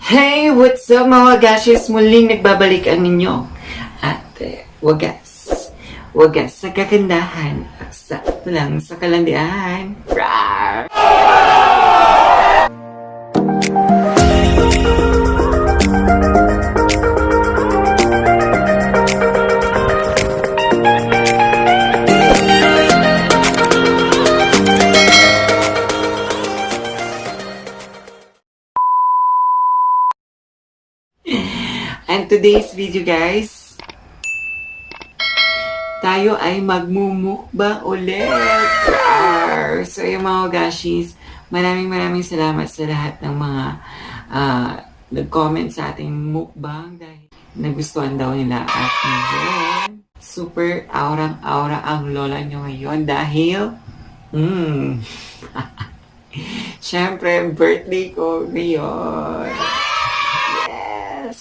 Hey! What's up mga gashes? Muling nagbabalik ang ninyo at wagas sa kagandahan, sakto lang sa kalandian. Raaar! And today's video guys, tayo ay magmumukbang ulit. Raaar! So yung mga gashis, maraming salamat sa lahat ng mga nag-comment sa ating mukbang dahil nagustuhan daw nila at ngayon. Super aurang-aura ang lola nyo ngayon dahil syempre birthday ko ngayon.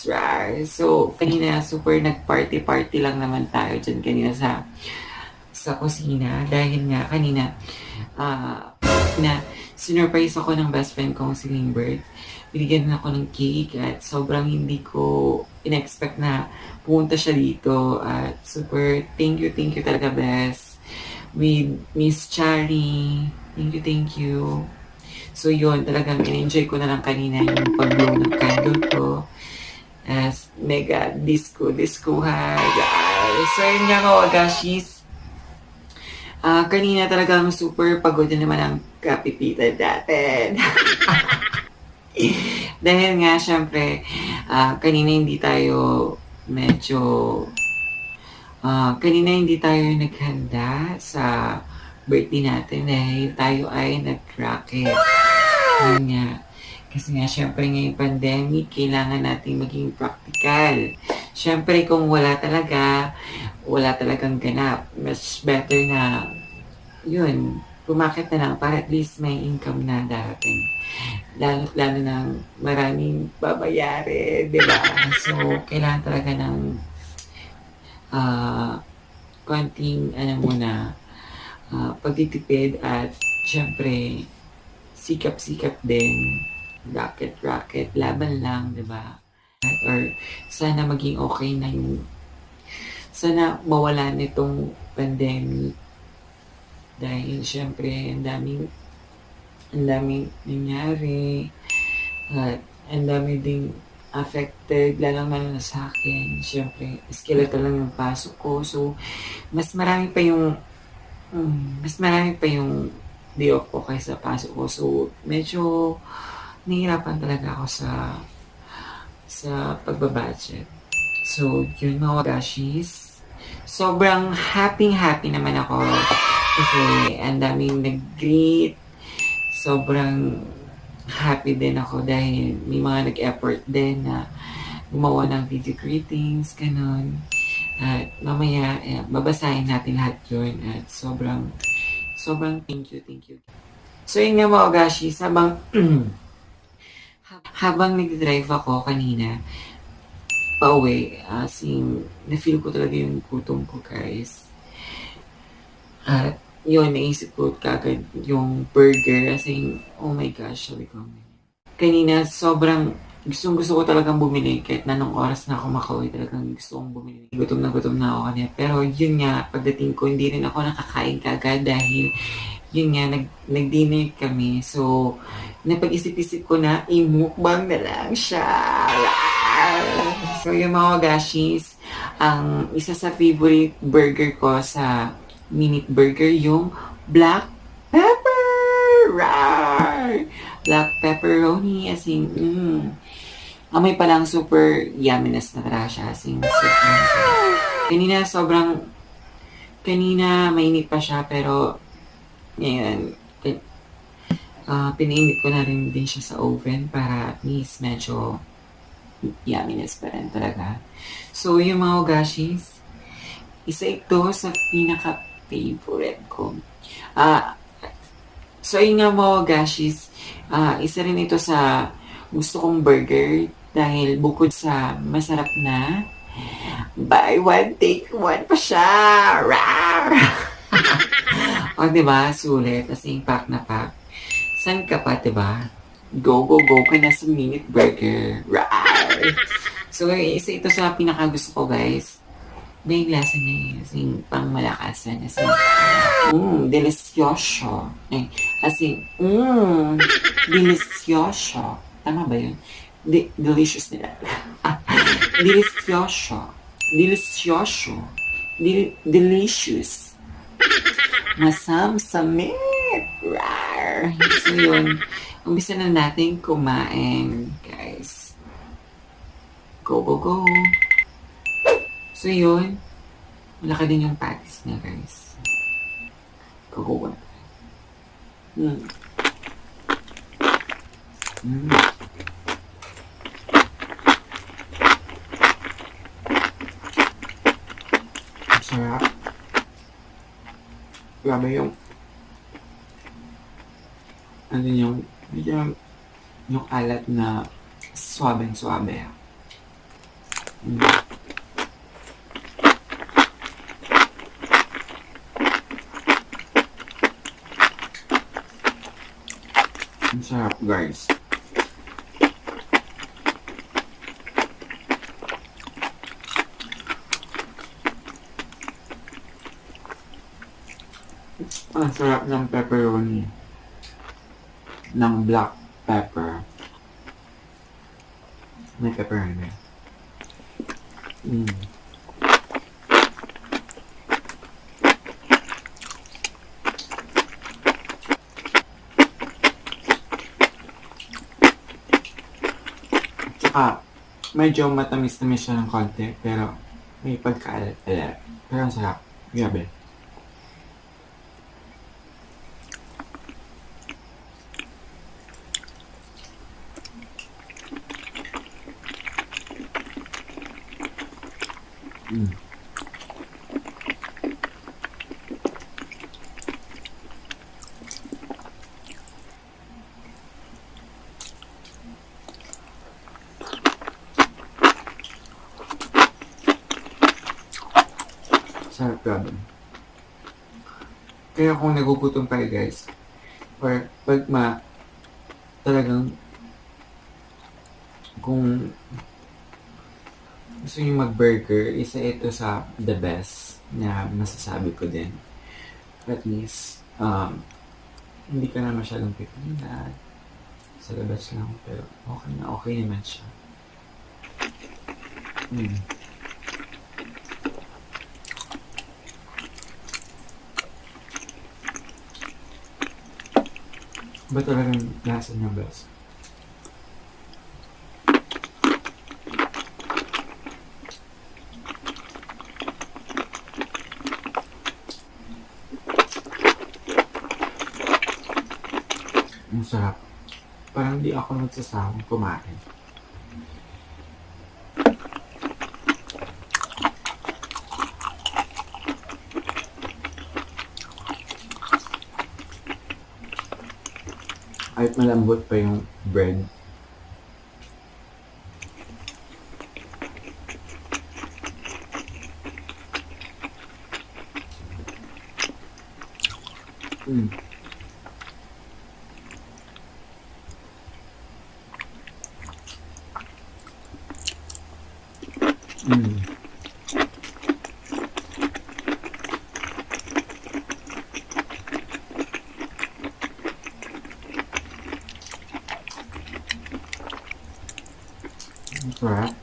Raaar. So, kanina super nag-party lang naman tayo dyan kanina sa kusina dahil nga kanina na sinurprise ako ng best friend kong si Limbert. Binigyan ako ng cake at sobrang hindi ko in-expect na pumunta siya dito at super thank you talaga best with Miss Chari. Thank you. So yun, talagang in-enjoy ko na lang kanina yung pag-blow ng candle ko. As mega disco ha guys. So yun nga mga gashis. Kanina talagang super pagod na naman ang kapipitan natin. Dahil nga syempre kanina hindi tayo naghanda sa birthday natin dahil tayo ay nag-racket. Yun nga. Kasi nga, syempre ngayong pandemic, kailangan natin maging practical. Syempre, kung wala talagang ganap. Mas better na, yun, pumakit na lang para at least may income na darating. Lalo na maraming babayarin, di ba? So, kailangan talaga ng konting, pagtitipid at syempre, sikap-sikap din. Racket, laban lang, di ba? Or sana maging okay na sana mawala nitong pandemic. Dahil syempre, ang daming nangyari. At ang dami ding affected, lalo na sa akin. Syempre, skeletal lang yung pasok ko. So, mas marami pa yung day off ko kaysa pasok ko. So, medyo nahihirapan talaga ako sa pagbabudget. So, yun mga gashis. Sobrang happy naman ako kasi ang daming nag-greet. Sobrang happy din ako dahil may mga nag-effort din na gumawa ng video greetings, ganun. At mamaya, babasahin natin lahat yun. At sobrang thank you. So, yun nga mga gashis, habang nag-drive ako kanina, pauwi, na-feel ko talaga yung gutom ko, guys. At yun, naisip ko kagad yung burger, as in, oh my gosh, sabi ko. Kanina, sobrang gusto ko talagang bumili, kahit na nung oras na ako makauwi, talagang gusto kong bumili. Gutom na ako kanina. Pero yun nga, pagdating ko, hindi rin ako nakakain kagad dahil yun nga, nag-dinner kami. So, napag-isip-isip ko na, i-mukbang na lang siya. So, yung mga gashis, ang isa sa favorite burger ko sa minute burger, yung black pepper. Raaar! Black pepperoni, as in, amoy pa lang super yumminess na tara siya. As in, kanina mainit pa siya, pero ngayon, pinainit ko na rin din siya sa oven para at least medyo yumminess pa rin talaga. So, yung mga gashis, isa ito sa pinaka-favorite ko. So, yung mga gashis, isa rin ito sa gusto kong burger dahil bukod sa masarap na, buy one, take one pa siya! Raaar! O, diba? Sulit. Kasi pack na pack. San ka pa, diba? Go, go, go ka na sa minute burger. Raaar! So, isa ito sa pinakagusto ko, guys. May lasa na yun. As in, pang malakasan. As in, delicioso. As in, delicioso. Tama ba yun? Delicious nila. Delicioso. Delicioso. Delicious. Masamsamit. Rawr. So yun, umpisa na natin kumain, guys. Go, go, go. So yun, malaki din yung patties niya, guys. Go, go, go. Sarap. Grabe yung ano yung alat na suabe-suabe. Ang sarap, guys. Ang sarap ng pepperoni. Ng black pepper. May pepperoni. Tsaka, medyo matamis-tamis siya ng konti, pero may pagkaalat-alat. Pero ang sarap. Grabe. Sarap, grabe. Kaya kung nagugutom kayo, guys, or pag talagang kung gusto nyo mag-burger, isa ito sa the best na masasabi ko din. At least, hindi ka na masyadong pipilat sa labas lang, pero okay naman siya. Ba talagang lasa niya best? Ang sarap. Parang di ako nagsasawang kumain. Kahit malambot pa yung bread. Sarap.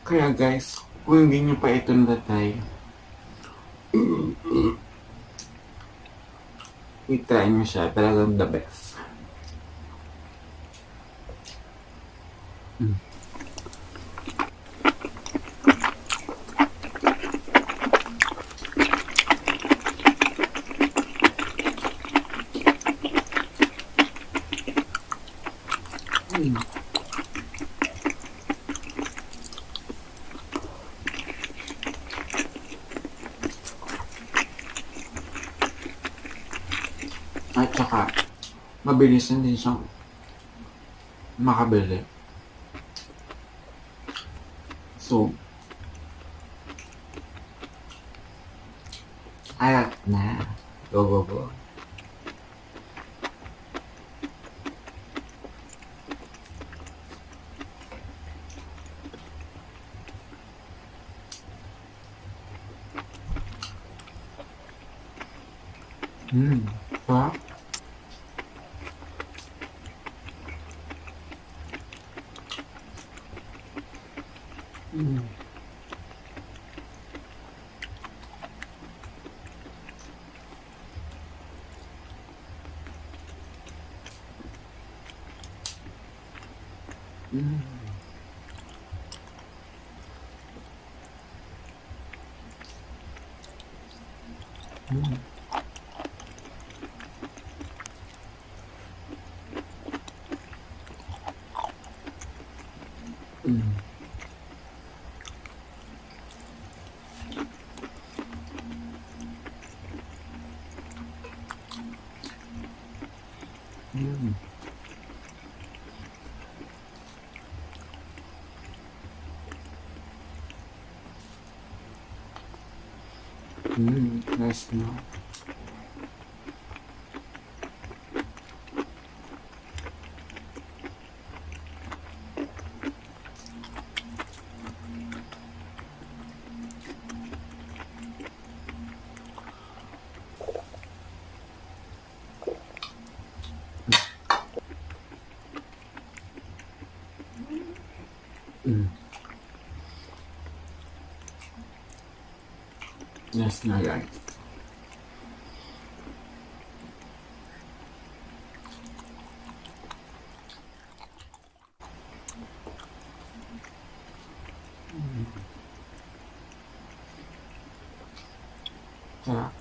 Kaya guys, kung hindi nyo pa ito natry, i-try nyo siya. Talagang the best. At saka, mabilis na din siyang makabili. So, arat na. Go, go, go. Sarap. Nice na. Nice na yan. Sarap.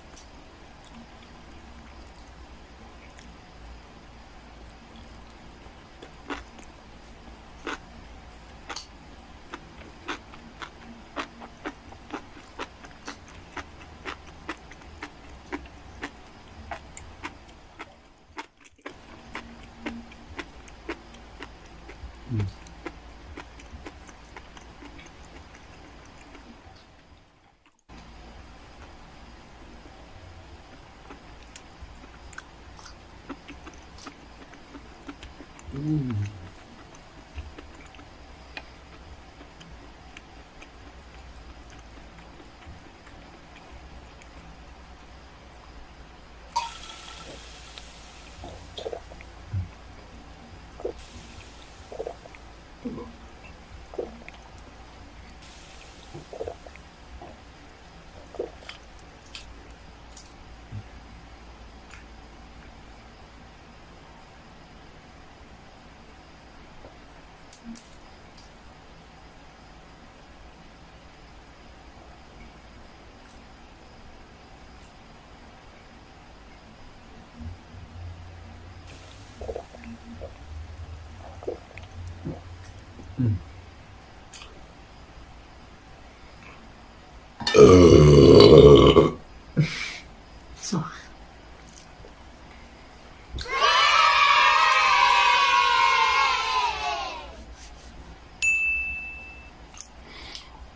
So,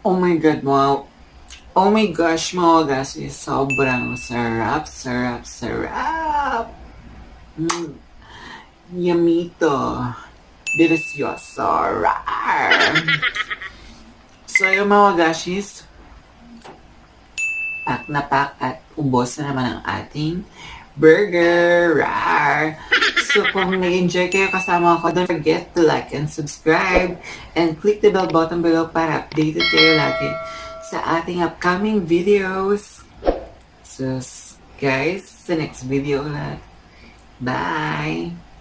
oh my God, wow. Oh my gosh, mga guys, sobrang sarap, sarap, sarap. Yumito. Delicioso. Raaar. So, yung mga gashis, pak na pak at ubos na naman ang ating burger. Raaar. So, kung nag-enjoy kayo kasama ko, don't forget to like and subscribe and click the bell button below para updated kayo lagi sa ating upcoming videos. So, guys, sa next video ulit. Bye!